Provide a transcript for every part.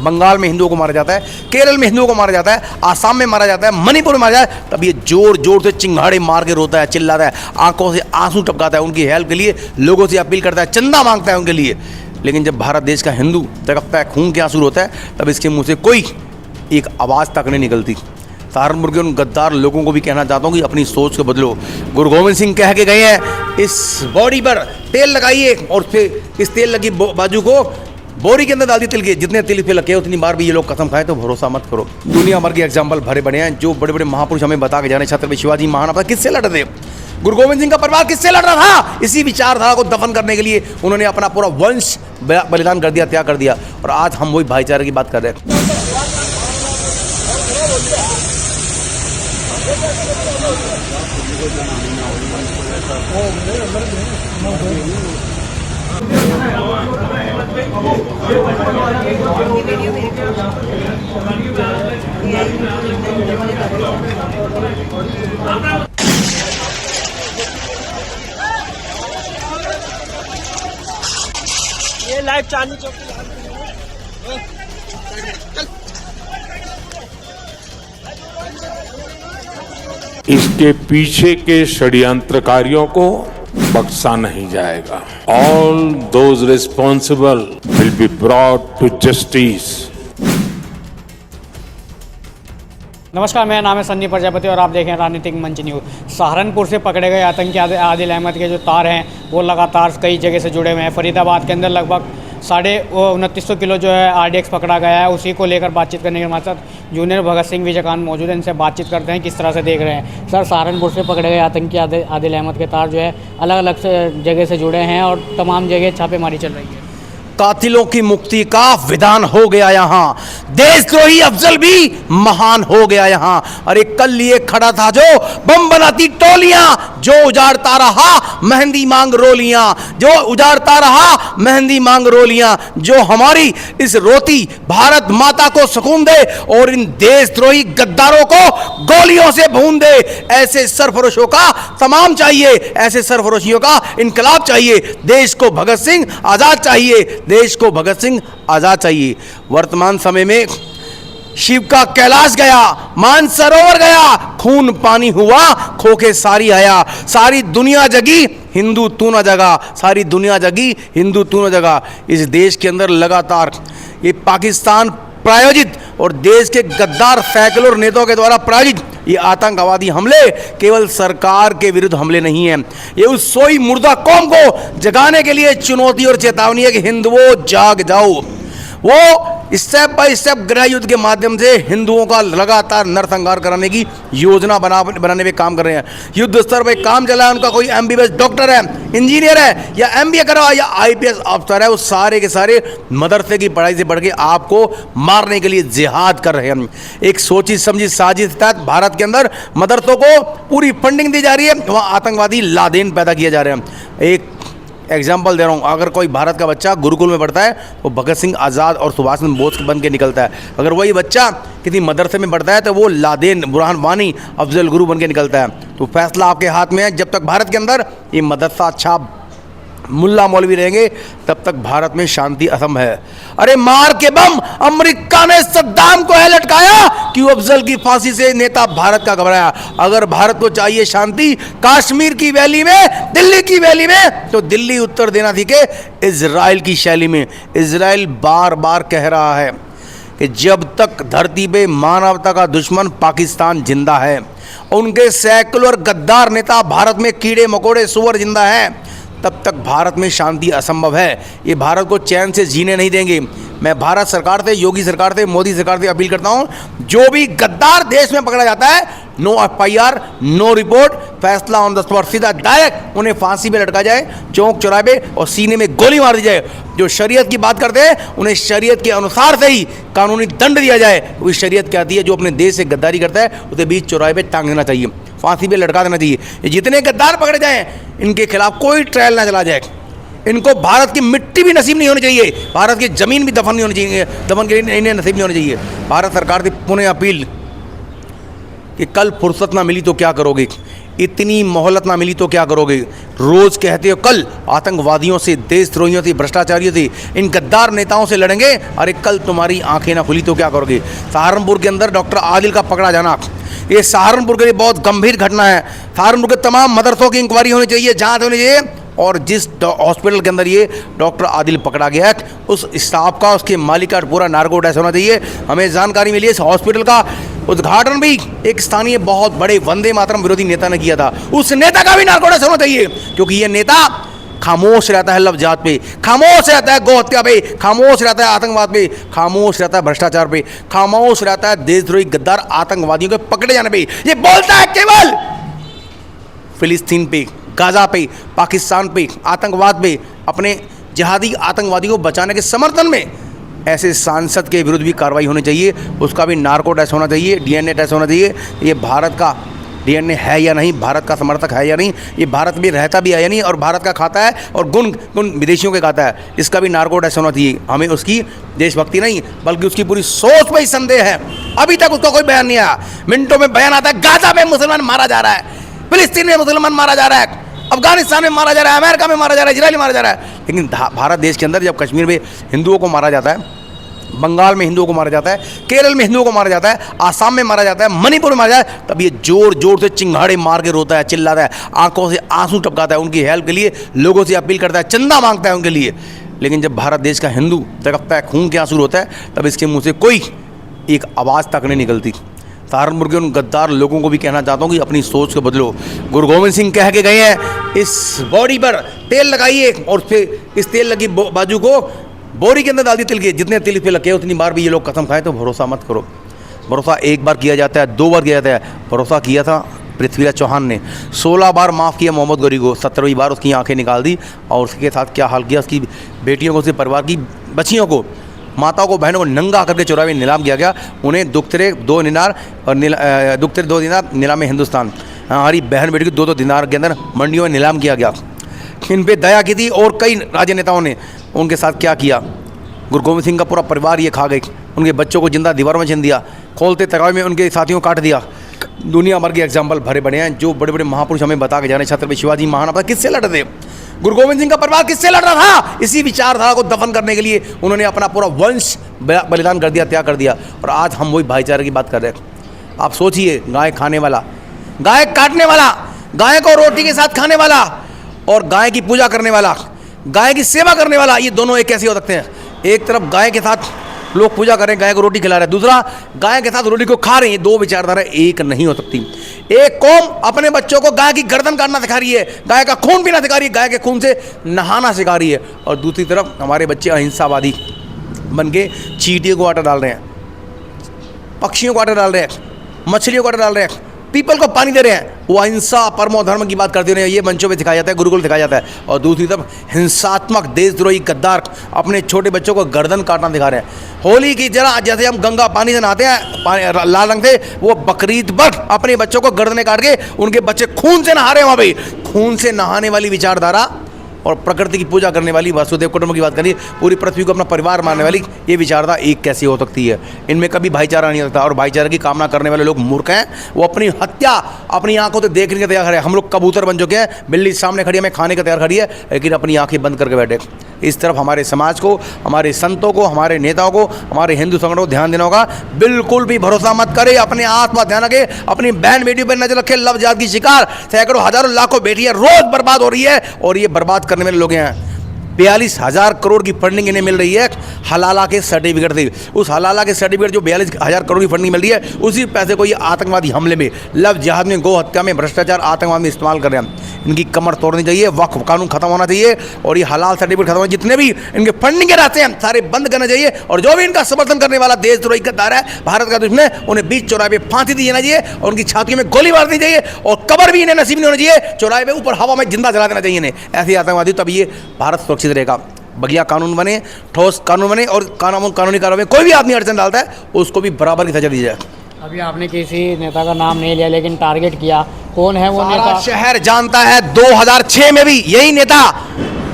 बंगाल में हिंदुओं को मारा जाता है, केरल में हिंदुओं को मारा जाता है, आसाम में मारा जाता है, मणिपुर में मारा जाता है, तब ये जोर जोर से चिंगाड़े मार के रोता है, चिल्लाता है, आंखों से आंसू टपकाता है, उनकी हेल्प के लिए लोगों से अपील करता है, चंदा मांगता है उनके लिए। लेकिन जब भारत देश का हिंदू तड़पता है, खून के आंसू रोता है, तब इसके मुंह से कोई एक आवाज़ तक नहीं निकलती। सहारनपुर के उन गद्दार लोगों को भी कहना चाहता हूँ कि अपनी सोच को बदलो। गुरु गोविंद सिंह कह के गए हैं, इस बॉडी पर तेल लगाइए और फिर इस तेल लगी बाजू को बोरी के अंदर डाल दी तिल के, जितने तिल पे लगे उतनी बार भी ये लोग कसम खाए तो भरोसा मत करो। दुनिया भर के एग्जाम्पल भरे बने हैं, जो बड़े बड़े महापुरुष हमें बता के जाने, छत्रपति शिवाजी महाराज अपना किससे लड़ रहे, गुरु गोविंद सिंह का परिवार किससे लड़ रहा था? इसी विचारधारा को दफन करने के लिए उन्होंने अपना पूरा वंश बलिदान कर दिया, त्याग कर दिया, और आज हम वही भाईचारे की बात कर रहे हैं। ये लाइव चांदनी चौक इसके पीछे के षड्यंत्रकारियों को बख्शा नहीं जाएगा। All those responsible will be brought to justice. नमस्कार, मेरा नाम है सन्नी प्रजापति और आप देख रहे हैं राजनीतिक मंच न्यूज़। सहारनपुर से पकड़े गए आतंकी आदिल अहमद के जो तार हैं वो लगातार कई जगह से जुड़े हुए हैं। फरीदाबाद के अंदर लगभग 2950 किलो जो है RDX पकड़ा गया है। उसी को लेकर बातचीत करने के हमारे साथ जूनियर भगत सिंह विजयकांत मौजूद है, इनसे बातचीत करते हैं किस तरह से देख रहे हैं। सर, सहारनपुर से पकड़े गए आतंकी आदिल अहमद के तार जो है अलग अलग जगह से जुड़े हैं और तमाम जगह छापेमारी चल रही है। कातिलों की मुक्ति का विधान हो गया यहाँ, देशद्रोही अफजल भी महान हो गया यहाँ। अरे कल लिए खड़ा था जो बम बनाती टोलियां, जो उजाड़ता रहा मेहंदी मांग रोलियां, जो उजाड़ता रहा मेहंदी मांग रोलियां, जो हमारी इस रोती भारत माता को सुकून दे और इन देशद्रोही गद्दारों को गोलियों से भून दे। ऐसे सरफरोशों का तमाम चाहिए, ऐसे सरफरोशियों का इनकलाब चाहिए। देश को भगत सिंह आजाद चाहिए, देश को भगत सिंह आजाद चाहिए। वर्तमान समय में शिव का कैलाश गया, मानसरोवर गया, खून पानी हुआ, खोके सारी आया, सारी दुनिया जगी हिंदू तू न जगा, सारी दुनिया जगी हिंदू तू न जगा। इस देश के अंदर लगातार ये पाकिस्तान प्रायोजित और देश के गद्दार सैकड़ों नेताओं के द्वारा प्रायोजित ये आतंकवादी हमले केवल सरकार के विरुद्ध हमले नहीं हैं, ये उस सोई मुर्दा कौम को जगाने के लिए चुनौती और चेतावनी है कि हिंदुओं जाग जाओ। वो स्टेप बाय स्टेप गृह युद्ध के माध्यम से हिंदुओं का लगातार नरसंहार कराने की योजना बनाने पे काम कर रहे हैं। युद्ध स्तर पे काम चला है उनका। कोई MBBS डॉक्टर है, इंजीनियर है या MBA करा या IPS अफसर है, वो सारे के सारे मदरसे की पढ़ाई से बढ़ के आपको मारने के लिए जिहाद कर रहे हैं। एक सोची समझी साजिश के तहत भारत के अंदर मदरसों को पूरी फंडिंग दी जा रही है, वहाँ आतंकवादी लादेन पैदा किए जा रहे हैं। एक एग्जाम्पल दे रहा हूँ, अगर कोई भारत का बच्चा गुरुकुल में पढ़ता है वो भगत सिंह आज़ाद और सुभाष चंद्र बोस बन के निकलता है। अगर वही बच्चा किसी मदरसे में पढ़ता है तो वो लादेन, बुरहान वानी, अफजल गुरु बन के निकलता है। तो फैसला आपके हाथ में है। जब तक भारत के अंदर ये मदरसा अच्छा मुल्ला मौलवी रहेंगे तब तक भारत में शांति असंभव है। अरे मार के बम अमेरिका ने सद्दाम को है लटकाया कि अफजल की फांसी से नेता भारत का घबराया। अगर भारत को चाहिए शांति कश्मीर की वैली में, दिल्ली की वैली में, तो दिल्ली उत्तर देना थी कि इजराइल की शैली में। इजराइल बार बार कह रहा है कि जब तक धरती पे मानवता का दुश्मन पाकिस्तान जिंदा है, उनके सेकुलर गद्दार नेता भारत में कीड़े मकोड़े सुअर जिंदा है, तब तक भारत में शांति असंभव है। ये भारत को चैन से जीने नहीं देंगे। मैं भारत सरकार से, योगी सरकार से, मोदी सरकार से अपील करता हूँ, जो भी गद्दार देश में पकड़ा जाता है, नो FIR, नो रिपोर्ट, फैसला ऑन द स्पॉट, सीधा डायरेक्ट उन्हें फांसी पे लटका जाए, चौक चौराहे पे, और सीने में गोली मार दी जाए। जो शरीयत की बात करते हैं उन्हें शरीयत के अनुसार से ही कानूनी दंड दिया जाए। क्योंकि शरीयत कहती है जो अपने देश से गद्दारी करता है उसे बीच चौराहे पे टांग देना चाहिए, फांसी पे लटका देना चाहिए। ये जितने गद्दार पकड़े जाएं इनके खिलाफ कोई ट्रायल ना चला जाए। इनको भारत की मिट्टी भी नसीब नहीं होनी चाहिए, भारत की ज़मीन भी दफन नहीं होनी चाहिए, दफन के लिए इन्हें नसीब नहीं होनी चाहिए। भारत सरकार से पुनः अपील कि कल फुर्सत ना मिली तो क्या करोगे। इतनी मोहलत ना मिली तो क्या करोगे? रोज कहते हो कल आतंकवादियों से, देशद्रोहियों से, भ्रष्टाचारियों से, इन गद्दार नेताओं से लड़ेंगे, अरे कल तुम्हारी आंखें ना खुली तो क्या करोगे? सहारनपुर के अंदर डॉक्टर आदिल का पकड़ा जाना, ये सहारनपुर के लिए बहुत गंभीर घटना है। सहारनपुर के तमाम मदरसों की इंक्वायरी होनी चाहिए, जांच होनी चाहिए। और जिस हॉस्पिटल के अंदर ये डॉक्टर आदिल पकड़ा गया है, उस स्टाफ का, उसके मालिक का पूरा नार्को टेस्ट होना चाहिए। हमें जानकारी मिली है इस हॉस्पिटल का उद्घाटन भी एक स्थानीय बहुत बड़े वंदे मातरम विरोधी नेता ने किया था, उस नेता का भी नार्को टेस्ट होना चाहिए, क्योंकि ये नेता खामोश रहता है लफ्जात पे, खामोश रहता है गौ हत्या पे, खामोश रहता है आतंकवाद पे, खामोश रहता है भ्रष्टाचार पे, खामोश रहता है देशद्रोही गद्दार आतंकवादियों के पकड़े जाने पे। ये बोलता है केवल फिलिस्तीन पे, गाजा पे, पाकिस्तान पे, आतंकवाद पे, अपने जिहादी आतंकवादी को बचाने के समर्थन में। ऐसे सांसद के विरुद्ध भी कार्रवाई होनी चाहिए, उसका भी नार्को टेस्ट होना चाहिए, डीएनए टेस्ट होना चाहिए। ये भारत का डीएनए है या नहीं, भारत का समर्थक है या नहीं, ये भारत में रहता भी है या नहीं, और भारत का खाता है और गुण विदेशियों के खाता है, इसका भी नार्को टेस्ट होना चाहिए। हमें उसकी देशभक्ति नहीं बल्कि उसकी पूरी सोच में ही संदेह है। अभी तक उसका कोई बयान नहीं आया, मिनटों में बयान आता है गाजा में मुसलमान मारा जा रहा है, फिलिस्तीन में मुसलमान मारा जा रहा है, अफगानिस्तान में मारा जा रहा है, अमेरिका में मारा जा रहा है, इजराइल में मारा जा रहा है। लेकिन भारत देश के अंदर जब कश्मीर में हिंदुओं को मारा जाता है, बंगाल में हिंदुओं को मारा जाता है, केरल में हिंदुओं को मारा जाता है, आसाम में मारा जाता है, मणिपुर में मारा जाता है, तब ये जोर जोर से चिंगाड़े मार के रोता है, चिल्लाता है, आंखों से आंसू टपकाता है, उनकी हेल्प के लिए लोगों से अपील करता है, चंदा मांगता है उनके लिए। लेकिन जब भारत देश का हिंदू तड़पता है, खून के आंसू रोता है, तब इसके मुंह से कोई एक आवाज़ तक नहीं निकलती। सहारनपुर के उन गद्दार लोगों को भी कहना चाहता हूँ कि अपनी सोच को बदलो। गुरु गोविंद सिंह कह के गए हैं, इस बॉडी पर तेल लगाइए और फिर इस तेल लगी बाजू को बोरी के अंदर डाल दी तिल के, जितने तिल पे लगे उतनी बार भी ये लोग कसम खाएं तो भरोसा मत करो। भरोसा एक बार किया जाता है, 2 बार किया जाता है। भरोसा किया था पृथ्वीराज चौहान ने, 16 बार माफ़ किया मोहम्मद गौरी को, 17वीं बार उसकी आंखें निकाल दी, और उसके साथ क्या हाल किया, उसकी बेटियों को, उसके परिवार की बच्चियों को, माताओं को, बहनों को नंगा करके चौराहे में नीलाम किया गया। उन्हें दुखतरे 2 दिनार और दुखतरे 2 दिनार नीलाम हिंदुस्तान, हमारी बहन बेटी को 2-2 दिनार के अंदर मंडियों में नीलाम किया गया। इन पे दया की थी और कई राजनेताओं ने उनके साथ क्या किया। गुरु गोविंद सिंह का पूरा परिवार ये खा गए, उनके बच्चों को जिंदा दीवारों में छीन दिया, खोलते तरावे में उनके साथियों को काट दिया। दुनिया भर के एग्जाम्पल भरे बड़े हैं, जो बड़े बड़े महापुरुष हमें बता के जाने। छत्रपति शिवाजी महाराज किससे लड़ रहे थे? गुरु गोविंद सिंह का परिवार किससे लड़ रहा था? इसी विचारधारा को दफन करने के लिए उन्होंने अपना पूरा वंश बलिदान कर दिया, त्याग कर दिया। और आज हम वही भाईचारे की बात कर रहे हैं। आप सोचिए, गाय खाने वाला, गाय काटने वाला, गाय को रोटी के साथ खाने वाला और गाय की पूजा करने वाला, गाय की सेवा करने वाला, ये दोनों एक कैसे हो सकते हैं? एक तरफ गाय के साथ लोग पूजा कर रहे हैं, गाय को रोटी खिला रहे हैं, दूसरा गाय के साथ रोटी को खा रहे हैं। 2 विचारधारा एक नहीं हो सकती। एक कौम अपने बच्चों को गाय की गर्दन काटना सिखा रही है, गाय का खून पीना सिखा रही है, गाय के खून से नहाना सिखा रही है, और दूसरी तरफ हमारे बच्चे अहिंसावादी बन के चींटियों को आटा डाल रहे हैं, पक्षियों को आटा डाल रहे हैं, मछलियों को आटा डाल रहे हैं, पीपल को पानी दे रहे हैं। वो अहिंसा परमो धर्म की बात करते रहे, ये मंचों पे सिखाया जाता है, गुरुकुल सिखाया जाता है। और दूसरी तरफ हिंसात्मक देशद्रोही गद्दार अपने छोटे बच्चों को गर्दन काटना दिखा रहे हैं। होली की तरह जैसे हम गंगा पानी से नहाते हैं लाल रंग से, वो बकरीद पर अपने बच्चों को गर्दनें काट के उनके बच्चे खून से नहा रहे हैं। वहाँ पे खून से नहाने वाली विचारधारा और प्रकृति की पूजा करने वाली, वसुदेव कुटुंब की बात करिए, पूरी पृथ्वी को अपना परिवार मानने वाली ये विचारधारा एक कैसी हो सकती है? इनमें कभी भाईचारा नहीं होता। और भाईचारे की कामना करने वाले लोग मूर्ख हैं, वो अपनी हत्या अपनी आंखों से देखने के तैयार है। हम लोग कबूतर बन चुके हैं, बिल्ली सामने खड़ी है, हमें खाने का तैयार खड़ी है, लेकिन अपनी आंखें बंद करके बैठे। इस तरफ हमारे समाज को, हमारे संतों को, हमारे नेताओं को, हमारे हिंदू संगठनों को ध्यान देना होगा। बिल्कुल भी भरोसा मत करे, अपने आस पास ध्यान रखे, अपनी बहन बेटियों पर नजर रखे। लफ्ज़ की शिकार सैकड़ों हजारों लाखों बेटियां रोज बर्बाद हो रही है, और ये बर्बाद करने वाले लोग हैं। 42,000 करोड़ की फंडिंग इन्हें मिल रही है हलाला के सर्टिफिकेट से। उस हलाला के सर्टिफिकेट जो 42,000 करोड़ की फंडिंग मिल रही है, उसी पैसे को ये आतंकवादी हमले में, लव जिहाद में, गौ हत्या में, भ्रष्टाचार, आतंकवाद में इस्तेमाल कर रहे हैं। इनकी कमर तोड़नी चाहिए, वक्फ कानून खत्म होना चाहिए, और ये हलाल सर्टिफिकेट खत्म होना, जितने भी इनके फंडिंग के रास्ते हैं सारे बंद करना चाहिए। और जो भी इनका समर्थन करने वाला देशद्रोही गद्दार है, भारत का दुश्मन है, उन्हें बीच चौराहे पे फांसी दी जाना चाहिए, और उनकी छातियों में गोली मार दी चाहिए, और कब्र भी इन्हें नसीब नहीं होना चाहिए। चौराहे पे ऊपर हवा में जिंदा जला देना चाहिए इन्हें। ऐसे आतंकवादी, तब ये भारत सुरक्षित रहेगा। बढ़िया कानून बने, ठोस कानून बने, और कानूनी कार्रवाई कोई भी आदमी अड़चन डालता है उसको भी बराबर की सजा दी जाए। अभी आपने किसी नेता का नाम नहीं लिया, लेकिन टारगेट किया, कौन है वो नेता? शहर जानता है। 2006 में भी यही नेता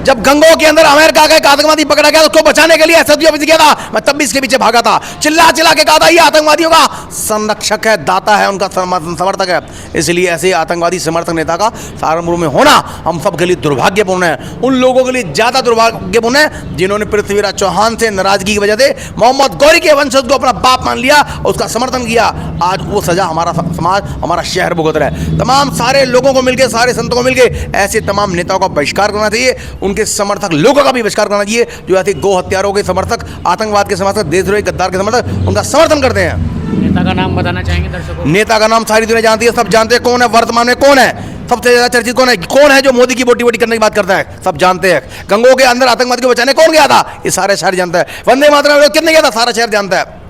जब गंगो के अंदर अमेरिका का एक आतंकवादी पकड़ा गया, उसको बचाने के लिए एसएसबी ऑफिस गया था, मैं तब भी इसके पीछे भागा था, चिल्ला चिल्ला के कहा था ये आतंकवादियों का संरक्षक है, दाता है, उनका समर्थक है। इसलिए ऐसे आतंकवादी समर्थक नेता का सहारनपुर में होना हम सब के लिए दुर्भाग्यपूर्ण है। उन लोगों के लिए ज्यादा दुर्भाग्यपूर्ण है जिन्होंने पृथ्वीराज चौहान से नाराजगी की वजह से मोहम्मद गौरी के वंशज को अपना बाप मान लिया और उसका समर्थन किया। आज वो सजा हमारा समाज, हमारा शहर भुगत रहा है। तमाम सारे लोगों को मिलकर, सारे संतों को मिलकर ऐसे तमाम नेताओं का बहिष्कार करना चाहिए, उनके समर्थक लोगों का भी बहिष्कार करना चाहिए जो ऐसे गो हत्यारों के समर्थक, आतंकवाद के समर्थक, देशद्रोही गद्दार के समर्थक उनका समर्थन करते हैं। नेता का नाम बताना चाहेंगे दर्शकों? नेता का नाम सारी दुनिया जानती है, सब जानते हैं कौन है, वर्तमान में कौन है, सबसे ज्यादा चर्चित कौन है जो मोदी की बोटी बोटी करने की बात करता है, सब जानते हैं। गंगो के अंदर आतंकवाद को बचाने कौन गया था, ये सारे शहर जानता है। वंदे मातरम कितने गया था, सारा शहर जानता है।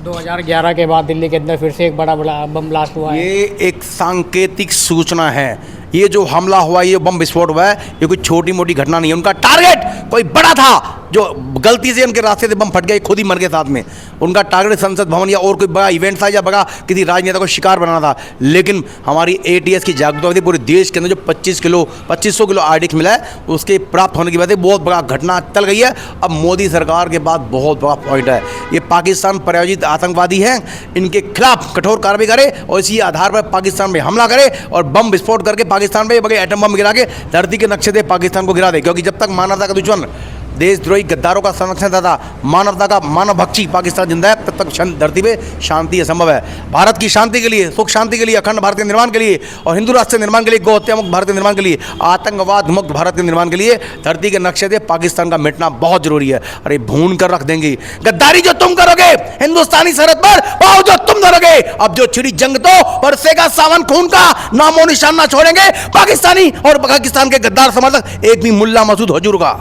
2011 के बाद दिल्ली के अंदर फिर से एक बड़ा बम ब्लास्ट हुआ है। ये एक सांकेतिक सूचना है। ये जो हमला हुआ, ये बम विस्फोट हुआ है, ये कोई छोटी मोटी घटना नहीं है। उनका टारगेट कोई बड़ा था, जो गलती से उनके रास्ते से बम फट गए, खुद ही मर गए साथ में। उनका टारगेट संसद भवन या और कोई बड़ा इवेंट था या बड़ा किसी राजनेता को शिकार बनाना था। लेकिन हमारी एटीएस की जागरूकता थी, पूरे देश के अंदर जो 2500 किलो आरडीएक्स मिला है, उसके प्राप्त होने की वजह से बहुत बड़ा घटना टल गई है। अब मोदी सरकार के बाद बहुत बड़ा पॉइंट है, ये पाकिस्तान प्रायोजित आतंकवादी हैं, इनके खिलाफ कठोर कार्रवाई करे और इसी आधार पर पाकिस्तान में हमला करे और बम विस्फोट करके पाकिस्तान में बड़े एटम बम गिरा के धरती के नक्शे दे पाकिस्तान को गिरा दे। क्योंकि जब तक मानवता का दुश्मन, देशद्रोही गद्दारों का संरक्षण दाता, मानवता का मानव भक्षी पाकिस्तान जिंदा है, तब तक धरती पे शांति असंभव है। भारत की शांति के लिए, सुख शांति के लिए, अखंड भारत के निर्माण के लिए और हिंदू राष्ट्र के निर्माण के लिए, गौ हत्या मुक्त भारत के निर्माण के लिए, आतंकवाद मुक्त भारत के निर्माण के लिए धरती के नक्शे से पाकिस्तान का मिटना बहुत जरूरी है। अरे भून कर रख देंगे गद्दारी जो तुम करोगे हिंदुस्तानी सरहद पर, वो जो तुम करोगे। अब जो छिड़ी जंग तो बरसेगा सावन खून का, नामो निशान ना छोड़ेंगे पाकिस्तानी और पाकिस्तान के गद्दार समर्थक, एक भी मुल्ला मसूद हुजूर का।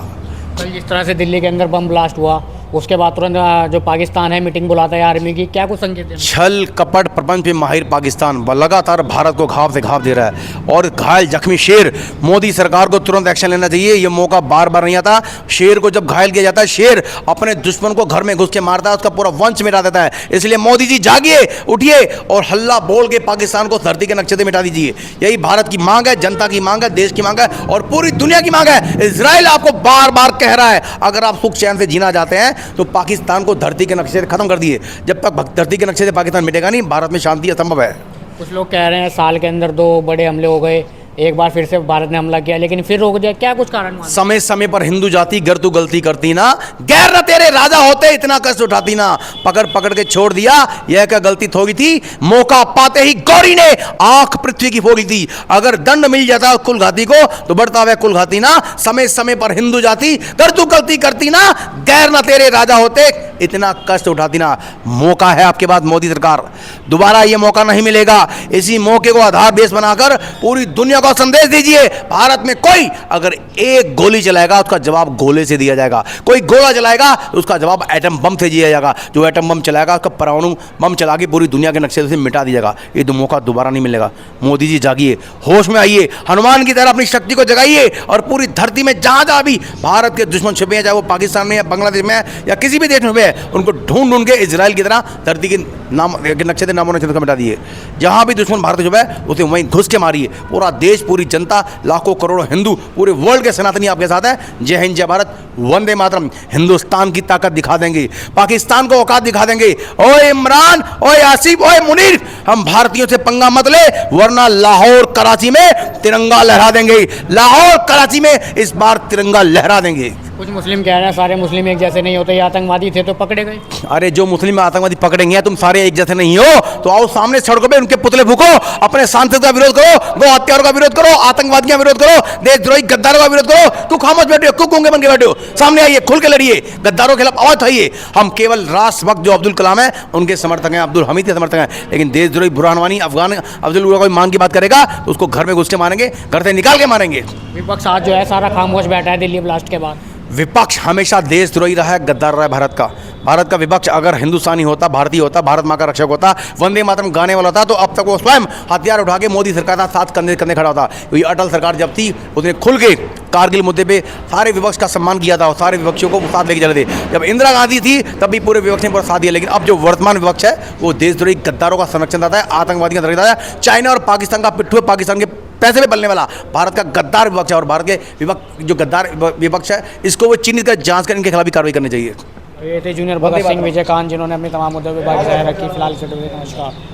कल जिस तरह से दिल्ली के अंदर बम ब्लास्ट हुआ, उसके बाद तुरंत जो पाकिस्तान है मीटिंग बुलाता है आर्मी की, क्या कुछ संकेत है? छल कपट प्रपंच में माहिर पाकिस्तान लगातार भारत को घाव से घाव दे रहा है और घायल जख्मी शेर, मोदी सरकार को तुरंत एक्शन लेना चाहिए। ये मौका बार बार नहीं आता। शेर को जब घायल किया जाता है, शेर अपने दुश्मन को घर में घुस के मारता है, उसका पूरा वंश मिटा देता है। इसलिए मोदी जी जागिए, उठिए और हल्ला बोल के पाकिस्तान को धरती के नक्शे से मिटा दीजिए। यही भारत की मांग है, जनता की मांग है, देश की मांग है और पूरी दुनिया की मांग है। इजराइल आपको बार बार कह रहा है, अगर आप सुख चैन से जीना चाहते हैं तो पाकिस्तान को धरती के नक्शे से खत्म कर दिए। जब तक धरती के नक्शे से पाकिस्तान मिटेगा नहीं, भारत में शांति असंभव है। कुछ लोग कह रहे हैं साल के अंदर 2 बड़े हमले हो गए, एक बार फिर से भारत ने हमला किया लेकिन फिर रोक दिया, क्या कुछ कारण? समय समय पर हिंदू जाति गर तू गलती करती ना, गैर न तेरे राजा होते इतना कष्ट उठाती ना, पकड़ पकड़ के छोड़ दिया, यह क्या गलती थोगी थी? मौका पाते ही गौरी ने आंख पृथ्वी की फोड़ी थी। अगर दंड मिल जाता कुलघाती को तो बढ़ता हुआ कुलघाती ना। समय समय पर हिंदू जाति गर तू गलती करती ना, गैर न तेरे राजा होते इतना कष्ट उठाती ना। मौका है आपके पास मोदी सरकार, दोबारा यह मौका नहीं मिलेगा। इसी मौके को आधार बेस बनाकर पूरी दुनिया को संदेश दीजिए, भारत में कोई अगर एक गोली चलाएगा उसका जवाब गोले से दिया जाएगा, कोई गोला चलाएगा तो उसका जवाब एटम बम से दिया जाएगा, जो एटम बम चलाएगा उसका परमाणु बम चला के पूरी दुनिया के नक्शे से मिटा दिया जाएगा। ये तो मौका दोबारा नहीं मिलेगा। मोदी जी जागिए, होश में आइए, हनुमान की तरह अपनी शक्ति को जगाइए और पूरी धरती में जहां जहां भी भारत के दुश्मन छुपे हैं, चाहे वो पाकिस्तान में या बांग्लादेश में या किसी भी देश में छुपे हैं, उनको ढूंढ ढूंढ के इजराइल की तरह धरती के नाम के नक्शे से नामों निशान मिटा दिए। जहां भी दुश्मन भारत छुपा है उसे वहीं घुस के मारिए। पूरा देश, पूरी जनता, लाखों करोड़ों हिंदू, पूरे वर्ल्ड के सनातनी आपके साथ है। जय हिंद, जय भारत, वंदे मातरम। हिंदुस्तान की ताकत दिखा देंगे, पाकिस्तान को औकात दिखा देंगे। ओए इमरान, ओए आसिफ, ओए मुनीर, हम भारतीयों से पंगा मत ले, वरना लाहौर कराची में तिरंगा लहरा देंगे। लाहौर कराची में इस बार तिरंगा लहरा देंगे। कुछ मुस्लिम कह रहे हैं सारे मुस्लिम एक जैसे नहीं होते, ये आतंकवादी थे तो पकड़े गए। अरे जो मुस्लिम आतंकवादी पकड़ेंगे, तुम सारे एक जैसे नहीं हो तो आओ सामने सड़कों पे उनके पुतले फूको, अपने सांसद का विरोध करो, गौ हत्यारों का विरोध करो, आतंकवादियों का विरोध करो, देशद्रोही गद्दारों का विरोध करो। क्यों खामोश बैठे हो, क्यों गूंगे बन के बैठे हो? सामने आइए, खुल के लड़िए, गद्दारों के खिलाफ आवाज उठाइए। हम केवल राष्ट्रभक्त जो अब्दुल कलाम है उनके समर्थक हैं, अब्दुल हमीद के समर्थक हैं, लेकिन देशद्रोही बुरहानवानी अफगान अफजल कोई मांग की बात करेगा तो उसको घर में घुस के मारेंगे, घर से निकाल के मारेंगे। विपक्ष आज जो है सारा खामोश बैठा है दिल्ली ब्लास्ट के बाद। विपक्ष हमेशा देशद्रोही रहा है, गद्दार रहा है भारत का। भारत का विपक्ष अगर हिंदुस्तानी होता, भारतीय होता, भारत माँ का रक्षक होता, वंदे मातरम गाने वाला था, तो अब तक वो स्वयं हथियार उठा के मोदी सरकार का साथ कंधे कंधे खड़ा होता। ये अटल सरकार जब थी उसने खुल के कारगिल मुद्दे पे सारे विपक्ष का सम्मान किया था और सारे विपक्षियों को साथ लेके चले थे। जब इंदिरा गांधी थी तब भी पूरे विपक्ष ने पूरा साथ दिया, लेकिन अब जो वर्तमान विपक्ष है वो देशद्रोही गद्दारों का संरक्षण करता है, आतंकवादियों का संरक्षण करता है, चाइना और पाकिस्तान का पिट्ठू है, पाकिस्तान के पैसे पे पलने वाला भारत का गद्दार विपक्ष है, और भारत के विपक्ष जो गद्दार विपक्ष है इसको वो चिन्हित कर जांच कर इनके खिलाफ भी कार्रवाई करनी चाहिए। ये थे जूनियर भगत सिंह विजयकांत जिन्होंने अपनी तमाम मुद्दों पर बात जारी रखी। फिलहाल से नमस्कार।